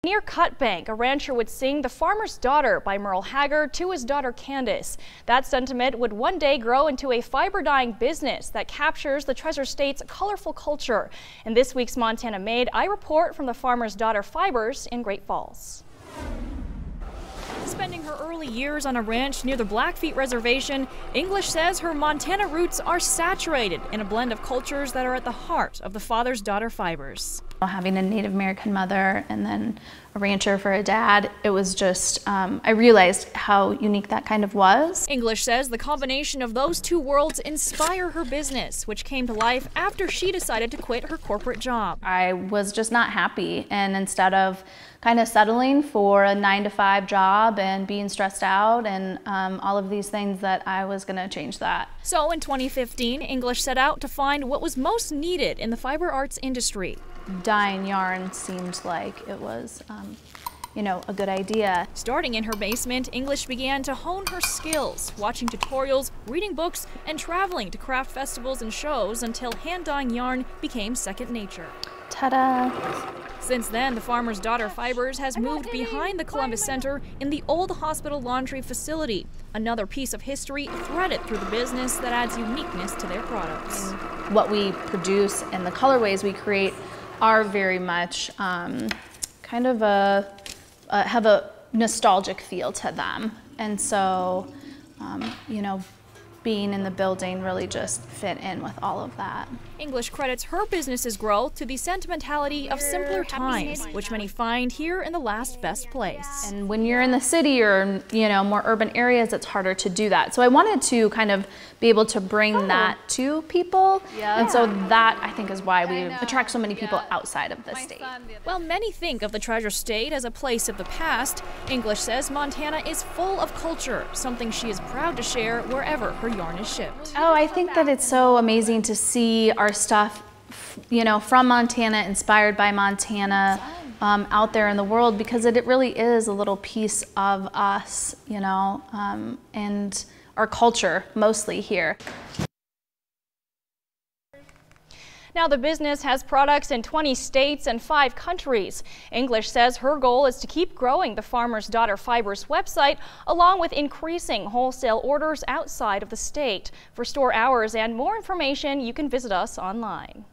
Near Cut Bank, a rancher would sing "The Farmer's Daughter" by Merle Haggard to his daughter Candace. That sentiment would one day grow into a fiber dyeing business that captures the Treasure State's colorful culture. In this week's Montana Made, I report from the Farmer's Daughter Fibers in Great Falls. Spending her early years on a ranch near the Blackfeet Reservation, English says her Montana roots are saturated in a blend of cultures that are at the heart of the Father's Daughter Fibers. Having a Native American mother and then a rancher for a dad, it was just, I realized how unique that kind of was. English says the combination of those two worlds inspire her business, which came to life after she decided to quit her corporate job. I was just not happy, and instead of kind of settling for a 9-to-5 job and being stressed out and all of these things, that I was going to change that. So in 2015, English set out to find what was most needed in the fiber arts industry. Dyeing yarn seemed like it was, a good idea. Starting in her basement, English began to hone her skills, watching tutorials, reading books, and traveling to craft festivals and shows until hand-dyeing yarn became second nature. Ta-da! Since then, the Farmer's Daughter Fibers has moved behind the Columbus Center in the old hospital laundry facility, another piece of history threaded through the business that adds uniqueness to their products. What we produce and the colorways we create are very much kind of have a nostalgic feel to them. And so, being in the building really just fit in with all of that. English credits her business's growth to the sentimentality of simpler times, which many find here in the last best place. And when you're in the city or, more urban areas, it's harder to do that. So I wanted to kind of be able to bring that to people. Yeah. And so that, I think, is why we attract so many people outside of the state. While many think of the Treasure State as a place of the past, English says Montana is full of culture, something she is proud to share wherever her yarn is shipped. Oh, I think that it's so amazing to see our stuff, from Montana, inspired by Montana, out there in the world, because it really is a little piece of us, and our culture mostly here. Now the business has products in 20 states and 5 countries. English says her goal is to keep growing the Farmer's Daughter Fibers website, along with increasing wholesale orders outside of the state. For store hours and more information, you can visit us online.